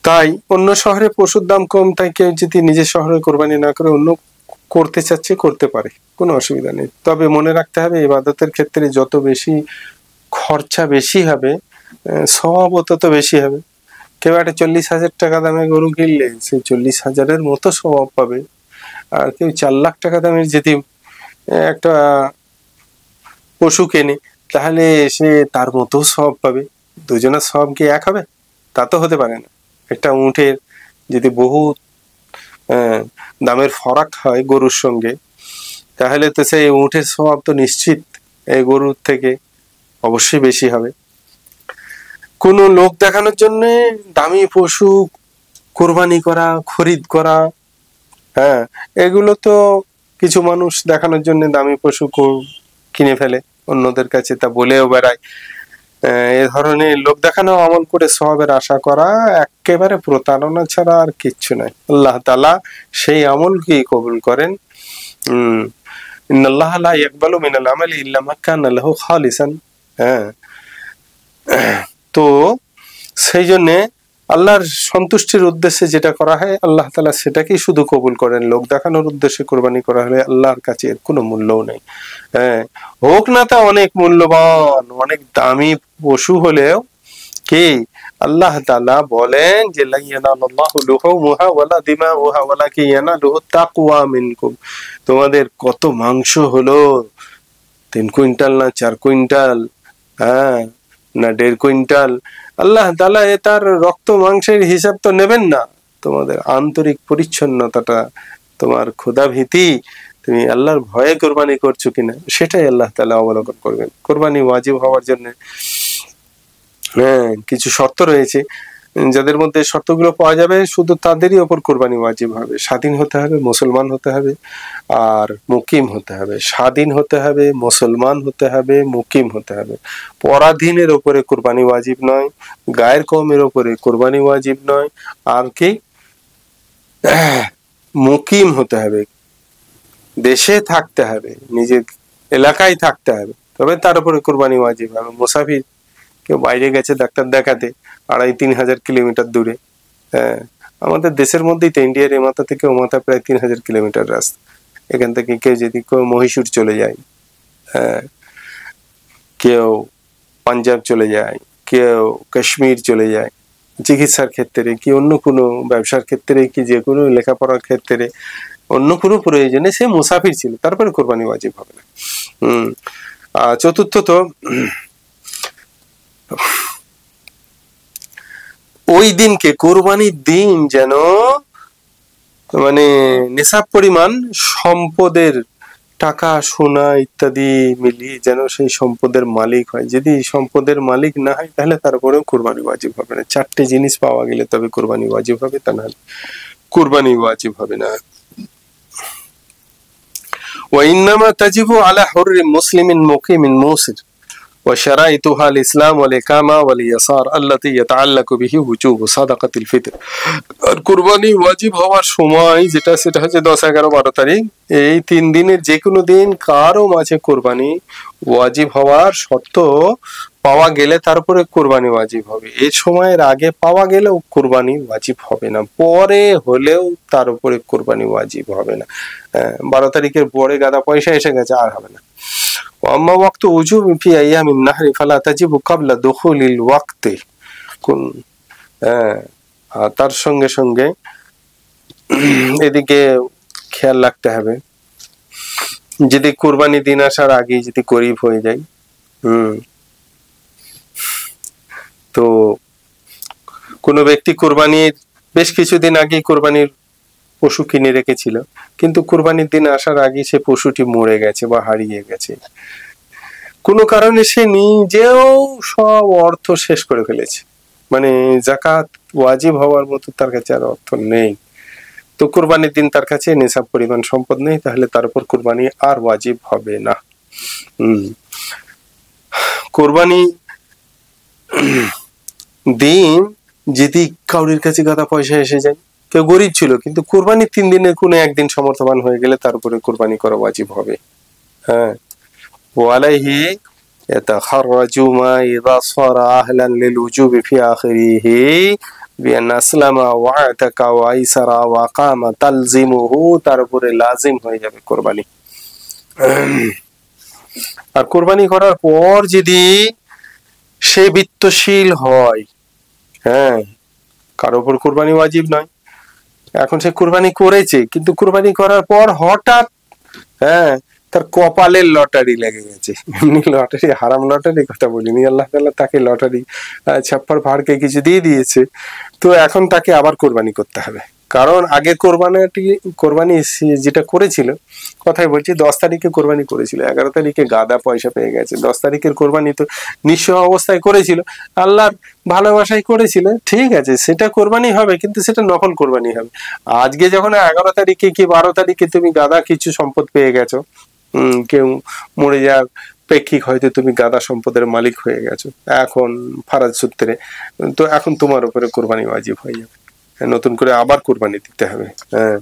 তাই অন্য শহরে পশুর দাম কম, তাই কেউ যদি নিজের শহরে কোরবানি না করে অন্য করতে চাচ্ছে করতে পারে, কোনো অসুবিধা নেই। তবে মনে রাখতে হবে ইবাদতের ক্ষেত্রে যত বেশি খরচা বেশি হবে, সওয়াবও তত বেশি হবে। কেউ একটা 40,000 টাকা দামে গরু কিনলে সেই 40,000-এর মতো সওয়াব পাবে, আর কেউ 4 লাখ টাকা দামের যদি একটা পশু কেনে তাহলে সে তার মতো সওয়াব পাবে। দুজনের সওয়াব কি এক হবে? তা তো হতে পারে না। একটা উটের যদি বহু দামের ফারাক হয় গরুর সঙ্গে, তাহলে তো সেই উটের সওয়াব তো নিশ্চিত এই গরুর থেকে অবশ্যই বেশি হবে। কোন লোক দেখানোর জন্য দামি পশু কোরবানি করা, খরিদ করা, এগুলো তো কিছু মানুষ দেখানোর জন্য দামি পশু কিনে ফেলে, অন্যদের কাছে তা বলেও বেড়ায়। এ ধরনের লোক দেখানো আমল করে সওয়াবের আশা করা একেবারে প্রতারণা ছাড়া আর কিচ্ছু নাই। আল্লাহ তাআলা সেই আমলকেই কবুল করেন। ইন্নাল্লাহা লা ইয়াকবালু মিনাল আমালি ইল্লা মা কানা লাহু খালিসান। হ্যাঁ, তো সেই জন্য আল্লাহর সন্তুষ্টির উদ্দেশ্যে যেটা করা হয় আল্লাহ তাআলা সেটাকেই শুধু কবুল করেন। লোক দেখানোর উদ্দেশ্যে কোরবানি করা হলে আল্লাহর কাছে এর কোনো মূল্যও নেই। হ্যাঁ, হোক না তা অনেক মূল্যবান, অনেক দামি পশু হলেও কি আল্লাহ তাআলা বলেন যে লা ইয়ানালুল্লাহু লুহুমুহা ওয়ালা দিমাউহা ওয়ালাকিন ইয়ানালুহু তাকওয়া মিনকুম। তোমাদের কত মাংস হলো, 3 কুইন্টাল না 4 কুইন্টাল, হ্যাঁ না 1.5 কুইন্টাল, আল্লাহ তাআলা তার রক্ত মাংসের হিসাব তো নেবেন না। তোমাদের আন্তরিক পরিচ্ছন্নতাটা, তোমার খোদা ভীতি, তুমি আল্লাহর ভয়ে কোরবানি করছো কিনা সেটাই আল্লাহ তাআলা অবলোকন করবেন। কোরবানি ওয়াজিব হওয়ার জন্য হ্যাঁ কিছু শর্ত রয়েছে, যাদের মধ্যে শর্তগুলো পাওয়া যাবে শুধু তাদেরই ওপর কোরবানি ওয়াজিব হবে। স্বাধীন হতে হবে, মুসলমান হতে হবে, আর মুকিম হতে হবে। স্বাধীন হতে হবে, মুসলমান হতে হবে, মুকিম হতে হবে। পরাধীনের ওপরে কোরবানি ওয়াজিব নয়, গায়ের কওমের ওপরে কোরবানি ওয়াজিব নয়, আর কি মুকিম হতে হবে, দেশে থাকতে হবে, নিজের এলাকায় থাকতে হবে, তবে তার উপরে কোরবানি ওয়াজিব হবে। মুসাফির কেউ বাইরে গেছে ডাক্তার দেখাতে 2,5-3 হাজার কিলোমিটার দূরে, হ্যাঁ আমাদের দেশের মধ্যেই তো, ইন্ডিয়ার এ মাথা থেকে ও মাথা প্রায় 3,000 কিলোমিটার রাস্তা। এখান থেকে কেউ যদি কেউ মহীশূর চলে যায়, হ্যাঁ কেউ পাঞ্জাব চলে যায়, কেউ কাশ্মীর চলে যায় চিকিৎসার ক্ষেত্রে, কি অন্য কোনো ব্যবসার ক্ষেত্রে, কি যে কোনো লেখাপড়ার ক্ষেত্রে, অন্য কোনো প্রয়োজনে সে মুসাফির ছিল, তারপরে কোরবানি ওয়াজিব হবে না। চতুর্থত ওই দিনকে কোরবানির দিন যেন মানে নিসাব পরিমাণ সম্পদের টাকা সোনা ইত্যাদি মিলিয়ে যেন সেই সম্পদের মালিক হয়। যদি সম্পদের মালিক না হয় তাহলে তারপরেও কোরবানি ওয়াজিব হবে না। 4টে জিনিস পাওয়া গেলে তবে কোরবানি ওয়াজিব হবে, তা না কোরবানি ওয়াজিব হবে না। وإنما تجب على حر مسلم مقيم موسر وشرائطها الإسلام والإقامة واليسار التي يتعلق به وجوب صدقة الفطر। আর কুরবানি ওয়াজিব হওয়ার সময় যেটা, সেটা হচ্ছে 10, 11, 12 তারিখ। এই 3 দিনের যে কোনো দিন কারো মাঝে কোরবানি ওয়াজিব হওয়ার শর্ত পাওয়া গেলে তারপরে কোরবানি ওয়াজিব হবে। এই সময়ের আগে পাওয়া গেলেও কোরবানি ওয়াজিব হবে না, পরে হলেও তার উপরে কোরবানি ওয়াজিব হবে না। 12 তারিখের পরে গাদা পয়সা এসে গেছে, আর হবে না। وأما وقت وجوب في أيام النحر فلا تجب قبل دخول الوقت। তার সঙ্গে সঙ্গে এদিকে খেয়াল রাখতে হবে, যদি কোরবানি দিন আসার আগে যদি গরিব হয়ে যায়, তো কোনো ব্যক্তি কোরবানির বেশ কিছুদিন আগে কোরবানির পশু কিনে রেখেছিল, কিন্তু কোরবানির দিন আসার আগে সে পশুটি মরে গেছে বা হারিয়ে গেছে, কোনো কারণে সে নিজেও সব অর্থ শেষ করে ফেলেছে, মানে যাকাত ওয়াজিব হওয়ার মতো তার কাছে আর অর্থ নেই, তো কোরবানির দিন তার কাছে নিসাব পরিমাণ সম্পদ নেই, তাহলে তার উপর কোরবানি আর ওয়াজিব হবে না। কোরবানি দিন যদি কাউরির কাছে গাদা পয়সা এসে যায়, কেউ গরিব ছিল কিন্তু কোরবানির 3 দিনের কোনো একদিন সমর্থবান হয়ে গেলে তার উপরে কোরবানি করা ওয়াজিব হবে। হ্যাঁ, ওয়ালাইহি ইয়াতাখাররাজু মা ইযা সারা আহলান লিলউজুবি ফি আখিরিহি বিআন আসলামা ওয়া আতাকা ওয়া আইসারা ওয়া কামা তালজিমুহু, তার উপরে লাজিম হয়ে যাবে কোরবানি। আর কোরবানি করার পর যদি সে বিত্তশীল হয়, হ্যাঁ কারোর উপর কোরবানি ওয়াজিব নয়। এখন সে কোরবানি করেছে, কিন্তু কোরবানি করার পর হঠাৎ তার কপালের লটারি লেগে গেছে। এমনি লটারি, হারাম লটারি কথা বলিনি, আল্লাহ তাআলা তাকে লটারি ছাপ্পার ভাড়কে কিছু দিয়ে দিয়েছে, তো এখন তাকে আবার কোরবানি করতে হবে। কারণ আগে কোরবানি যেটা করেছিল, কথাই বলছি 10 তারিখে কোরবানি করেছিল, 11 তারিখে গাদা পয়সা পেয়ে গেছে। 10 তারিখের কোরবানি তো নিঃস্ব অবস্থায় করেছিল, আল্লাহর ভালোবাসায় করেছিল, ঠিক আছে সেটা কোরবানি হবে, কিন্তু সেটা নফল কোরবানি হবে। আজকে যখন 11 তারিখে কি 12 তারিখে তুমি গাদা কিছু সম্পদ পেয়ে গেছো, কেউ মরে যাক, পেক্ষিক হয়তো তুমি গাদা সম্পদের মালিক হয়ে গেছো, এখন ফারাজ সূত্রে তো এখন তোমার উপরে কোরবানি ওয়াজিব হয়ে যাবে, নতুন করে আবার কোরবানি দিতে হবে। হ্যাঁ,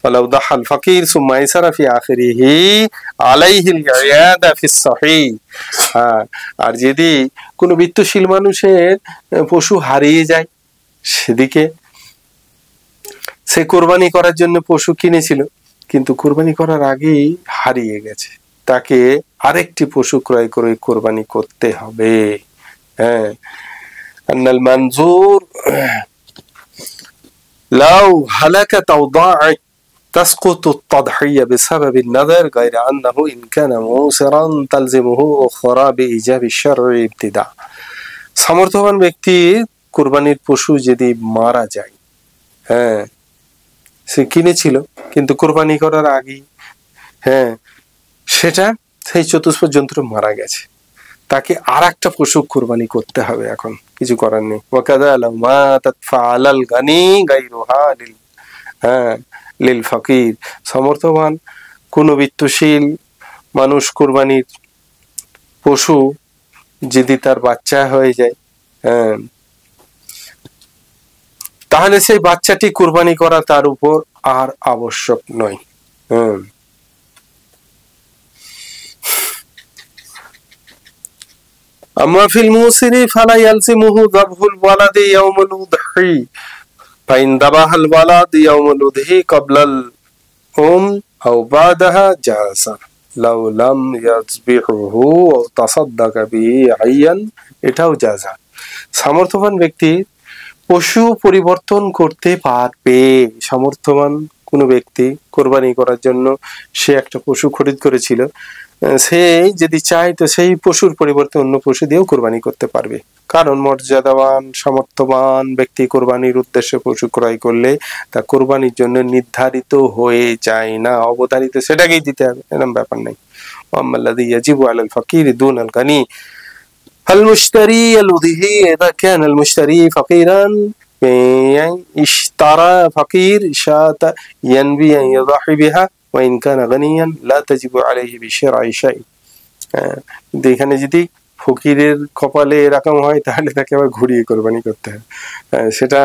ولو ضحى الفقير ثم أيسر في آخره عليه العيادة في الصحيح। আর যদি কোনো বিত্তশীল মানুষের পশু হারিয়ে যায়, সেদিকে সে কোরবানি করার জন্য পশু কিনেছিল কিন্তু কোরবানি করার আগেই হারিয়ে গেছে, তাকে আরেকটি পশু ক্রয় করে কোরবানি করতে হবে। হ্যাঁ, আন্নাল মানজুর লাউ হালাকাত আও দাআত تسقط التضحية بسبب النذر غير أنه إن كان موسرا تلزمه أخرى بإيجاب الشرع ابتداء। সমর্থবান ব্যক্তি কুরবানির পশু যদি মারা যায়, হ্যাঁ সে কিনেছিল কিন্তু কোরবানি করার আগে হ্যাঁ সেটা সেই চতুষ্পদ জন্তু মারা গেছে, তাকে আর একটা পশু কোরবানি করতে হবে, এখন কিছু করার নেই। ওয়াকাদা লামা তাতফাআলাল গানি গায়রুহা লিল হ্যাঁ লিল ফকির। সমর্থবান কোন বিত্তশীল মানুষ কোরবানির পশু যদি তার বাচ্চা হয়ে যায়, হ্যাঁ তাহলে সেই বাচ্চাটি কোরবানি করা তার উপর আর আবশ্যক নয়। হ্যাঁ, أما في الموسر فلا يلزمه ذبح الولد يوم الأضحى فإن ذبح الولد يوم الأضحى قبل الأم أو بعدها جاز لو لم يذبحه أو تصدق به حيا এটাও জায়েজ। সামর্থ্যবান ব্যক্তি পশু পরিবর্তন করতে পারবে। সামর্থ্যবান কোনো ব্যক্তি কোরবানি করার জন্য সে একটা পশু খরিদ করেছিল, সে যদি চায় তো সেই পশুর পরিবর্তে অন্য পশু দিয়েও কোরবানি করতে পারবে, কারণ মর্যাদাবান সামর্থ্যবান ব্যক্তি কোরবানির উদ্দেশ্যে পশু ক্রয় করলে তা কোরবানির জন্য নির্ধারিত হয়ে যায় না, অবধারিত সেটাকেই দিতে হবে, এরকম ব্যাপার নেই। আম্মাল্লাযী ইয়াজিবু আলাল ফাকিরি দুনাল গানি المشتري الأضحية إذا كان المشتري فقيرا اشترى فقير شاة ينبغي أن يضحي بها وإن كان غنيا لا تجب عليه بشرع شيء। এখানে যদি ফকিরের কপালে এরকম হয় তাহলে তাকে আবার ঘুরিয়ে কোরবানি করতে হয়, সেটা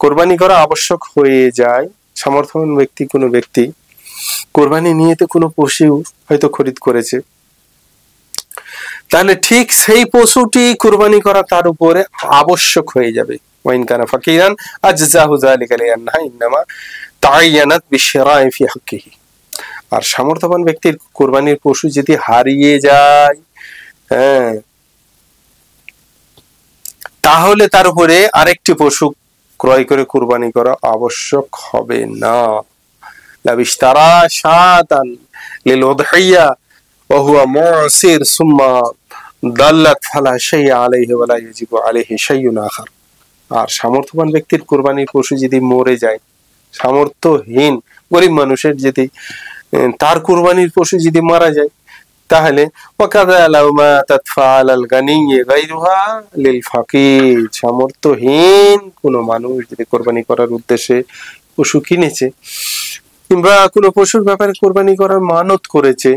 কোরবানি করা আবশ্যক হয়ে যায়। সামর্থ্যবান ব্যক্তি কোনো ব্যক্তি কোরবানি নিয়ে তো কোনো পশু হয়তো খরিদ করেছে, তাহলে ঠিক সেই পশুটি কুরবানি করা তার উপরে আবশ্যক হয়ে যাবে। ওয়াইন কানা ফাকিরান আজজাহু যালিকা লিআন্নাহা ইননামা তাআয়্যানাত বিশরা'i ফি হাক্কিহি। আর সামর্থ্যবান ব্যক্তির কুরবানির পশু যদি হারিয়ে যায়, হ্যাঁ তাহলে তার উপরে আরেকটি পশু ক্রয় করে কুরবানি করা আবশ্যক হবে না। লাবিশতারা শাতান লিল উদহিয়া وهو معسر ثم ضلت فلا شيء عليه ولا يجب عليه شيء آخر। আর সামর্থ্যবান ব্যক্তির কুরবানির পশু যদি মরে যায়, সামর্থ্যহীন গরিব মানুষের যদি তার কুরবানির পশু যদি মারা যায়, তাহলে ওয়াকাযা লাউ মাতাত ফাআলাল গানি গায়রুহা লিল ফাকির। সামর্থ্যহীন কোনো মানুষ যদি কুরবানি করার উদ্দেশ্যে পশু কিনেছে কিংবা কোনো পশুর ব্যাপারে কুরবানি করার মানত করেছে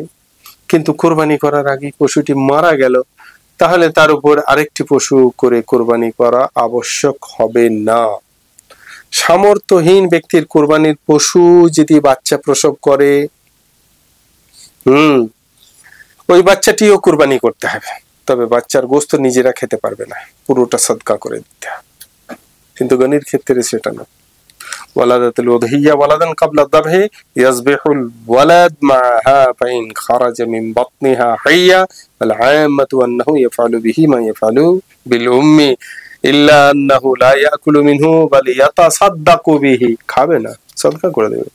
কিন্তু কোরবানি করার আগে পশুটি মারা গেল, তাহলে তার উপর আরেকটি পশু করে কোরবানি করা আবশ্যক হবে না। সামর্থ্যহীন ব্যক্তির কোরবানির পশু যদি বাচ্চা প্রসব করে, ওই বাচ্চাটিও কোরবানি করতে হবে, তবে বাচ্চার গোশত নিজেরা খেতে পারবে না, পুরোটা সদকা করে দিতে হবে, কিন্তু গনির ক্ষেত্রে সেটা না। ولدت الأضحية ولدا قبل الذبح يذبح الولد معها فإن خرج من بطنها حيا فالعامة أنه يفعل به ما يفعل بالأم إلا أنه لا يأكل منه بل يتصدق به। খাবে না, সদকা করে দেবে।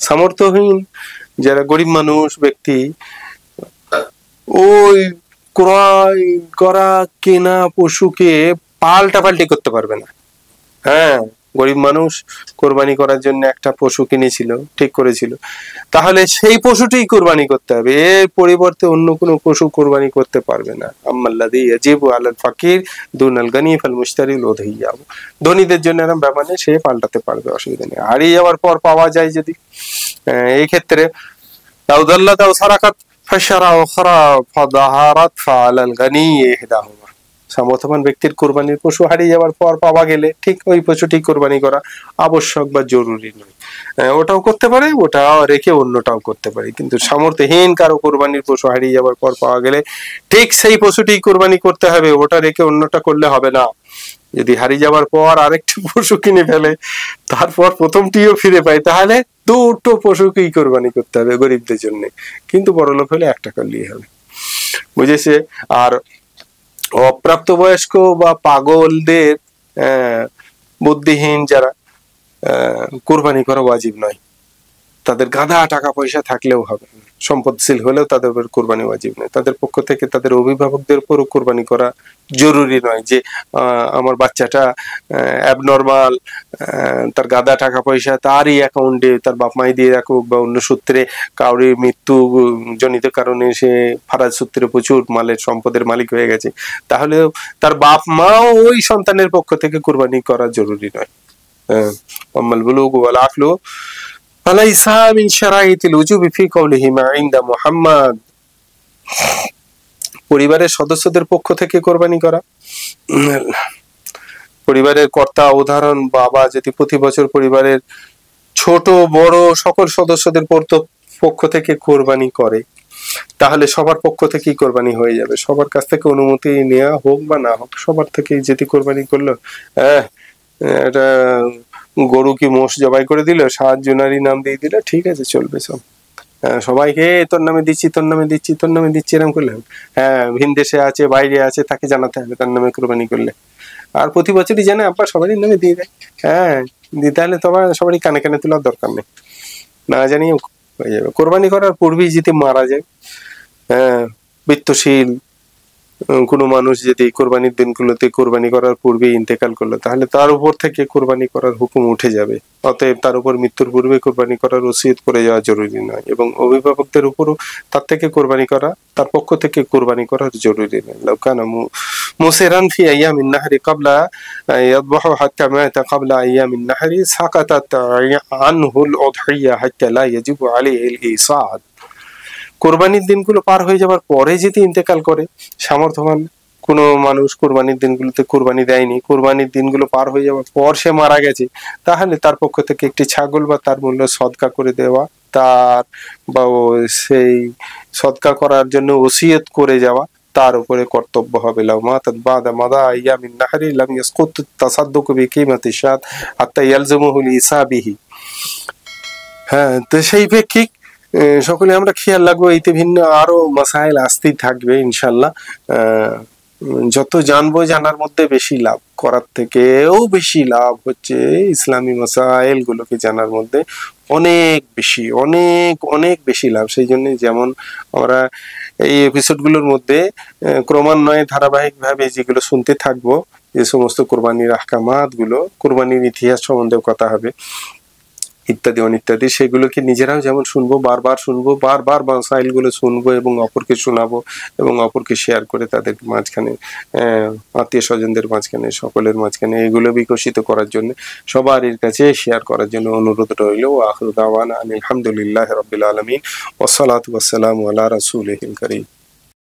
সামর্থ্যহীন যারা গরিব মানুষ ব্যক্তি ওই ক্রয় করা কেনা পশুকে পাল্টাপাল্টি করতে পারবে না। হ্যাঁ, গরিব মানুষ কোরবানি করার জন্য একটা পশু কিনেছিল, ঠিক করেছিল, তাহলে সেই পশুটি কোরবানি করতে হবে, এর পরিবর্তে অন্য কোনো পশু কোরবানি করতে পারবে না। আম্মাল্লাযী ইয়াজিবু আলাল ফাকির দুনাল গানি ফাল মুশতারিল উদহিয়া। ধনীদের জন্য এরকম ব্যাপার নেই, সে পাল্টাতে পারবে, অসুবিধা নেই। হারিয়ে যাওয়ার পর পাওয়া যায় যদি, এই ক্ষেত্রে লাউ দাল্লাত আও সারাকাত ফাশারা উখরা ফাযাহারাত ফাআলাল গানি ইহদাহুমা। সামর্থ্যবান ব্যক্তির কুরবানির পশু হারিয়ে যাওয়ার পর পাওয়া গেলে ঠিক ওই পশুটি কুরবানি করা আবশ্যক বা জরুরি নয়। ওটাও করতে পারে, ওটা রেখে অন্যটাও করতে পারে, কিন্তু সামর্থ্যহীন কারো কুরবানির পশু হারিয়ে যাওয়ার পর পাওয়া গেলে ঠিক সেই পশুটি কুরবানি করতে হবে, ওটা রেখে অন্যটা করলে হবে না। যদি হারিয়ে যাওয়ার পর আরেকটি পশু কিনে ফেলে, তারপর প্রথমটিও ফিরে পায়, তাহলে দুটো পশুকেই কোরবানি করতে হবে গরিবদের জন্য, কিন্তু বড়লোক হলে একটা করলেই হবে। বুঝেছে? আর অপ্রাপ্তবয়স্ক বা পাগলদের, বুদ্ধিহীন যারা, কোরবানি করা ওয়াজিব নয়। তাদের গাধা টাকা পয়সা থাকলেও হবে, সম্পদশীল হলেও তাদের উপর কোরবানি ওয়াজিব নয়। তাদের পক্ষ থেকে তাদের অভিভাবকদের উপরও কোরবানি করা জরুরি নয়, যে আমার বাচ্চাটা অ্যাবনর্মাল, তার গাদা টাকা পয়সা তারই অ্যাকাউন্টে তার বাপ মাই দিয়ে রাখুক, বা অন্য সূত্রে কাউরি মৃত্যু জনিত কারণে সে ফারাজ সূত্রে প্রচুর মালের সম্পদের মালিক হয়ে গেছে, তাহলে তার বাপ মাও ওই সন্তানের পক্ষ থেকে কোরবানি করা জরুরি নয়। আম্মাল বুলুগু ওয়াল আকলু ফালাইসা মিন শারাইতিল উজুবি ফি কওলিহি মা ইনদা মুহাম্মদ। পরিবারের সদস্যদের পক্ষ থেকে কোরবানি করা, পরিবারের কর্তা উদাহরণ বাবা যদি প্রতি বছর পরিবারের ছোট বড় সকল সদস্যদের পক্ষ থেকে কোরবানি করে, তাহলে সবার পক্ষ থেকেই কোরবানি হয়ে যাবে। সবার কাছ থেকে অনুমতি নেওয়া হোক বা না হোক, সবার থেকেই যদি কোরবানি করলো, এটা গরু কি মোষ জবাই করে দিল, 7 জুনারি নাম দিয়ে দিল, ঠিক আছে, চলবে সব। সবাইকে তোর নামে দিচ্ছি, তোর নামে দিচ্ছি, তোর নামে দিচ্ছি, এরকম করলে, ভিন দেশে আছে, বাইরে আছে, তাকে জানাতে হবে তার নামে কোরবানি করলে। আর প্রতি বছরই জানে আব্বা সবারই নামে দিয়ে দেয়, দিতে হলে তোমার সবারই কানে কানে তোলার দরকার নেই, না জানিয়ে হয়ে যাবে। কোরবানি করার পূর্বেই যদি মারা যায়, বৃত্তশীল কোনো মানুষ যদি কোরবানির দিনগুলোতে কোরবানি করার পূর্বে ইন্তেকাল করলো, তাহলে তার উপর থেকে কোরবানি করার হুকুম উঠে যাবে। অতএব তার উপর মৃত্যুর পূর্বে কোরবানি করার ওসিয়ত করে যাওয়া জরুরি নয়, এবং অভিভাবকদের উপরও তার থেকে কোরবানি করা, তার পক্ষ থেকে কোরবানি করার জরুরি নয়। লাউ কানা মুসিরান ফি আইয়ামিন নাহরি ক্বাবলা ইয়াযবাহু হাত্তা মাতা ক্বাবলা আইয়ামিন নাহরি সাকাতাত আনহুল উদহিয়া হাত্তা লা ইয়াজিবু আলাইহিল ইসাদ। কোরবানির দিনগুলো পার হয়ে যাওয়ার পরে যদি ইন্তেকাল করে, সামর্থ্যবান কোনো মানুষ কোরবানির দিনগুলোতে কোরবানি দেয়নি, কোরবানির দিনগুলো পার হয়ে যাওয়ার পর সে মারা গেছে, তাহলে তার পক্ষ থেকে একটি ছাগল বা তার মূল্য সদকা করে দেওয়া, তার বা সেই সদকা করার জন্য ওসিয়ত করে যাওয়া তার উপরে কর্তব্য হবে। লাউ মাতাত বাদা মাদা আইয়ামিন নাহরি লাম ইয়াসকুত তাসাদ্দুকু বিকিমাতি শাত হাত্তা ইয়ালজামুহুল ইসাবিহি। তো সেই প্রেক্ষিক সকলে আমরা খেয়াল রাখবো। এতে ভিন্ন আরো মাসাইল আসতেই থাকবে ইনশাল্লাহ। যত জানবো জানার মধ্যে বেশি লাভ, করার থেকেও বেশি লাভ হচ্ছে ইসলামী মাসাইল গুলোকে জানার মধ্যে অনেক বেশি, অনেক অনেক বেশি লাভ। সেই জন্য যেমন আমরা এই এপিসোড গুলোর মধ্যে ক্রমান্বয়ে ধারাবাহিক ভাবে যেগুলো শুনতে থাকবো, যে সমস্ত কোরবানির আহকামাত গুলো, কোরবানির ইতিহাস সম্বন্ধেও কথা হবে, ইত্যাদি অনিত্যাদি, সেগুলোকে নিজেরাও যেমন শুনবো, বারবার শুনবো, বারবার মাসাইল গুলো শুনবো এবং অপরকে শোনাবো এবং অপরকে শেয়ার করে তাদের মাঝখানে, আত্মীয় স্বজনদের মাঝখানে, সকলের মাঝখানে এগুলো বিকশিত করার জন্য, সবার কাছে শেয়ার করার জন্য অনুরোধ রইল। আখিরু দাওয়ানা আলহামদুলিল্লাহি রাব্বিল আলামিন ওয়াসসালাতু ওয়াসসালামু আলা রাসূলিহিল কারীম।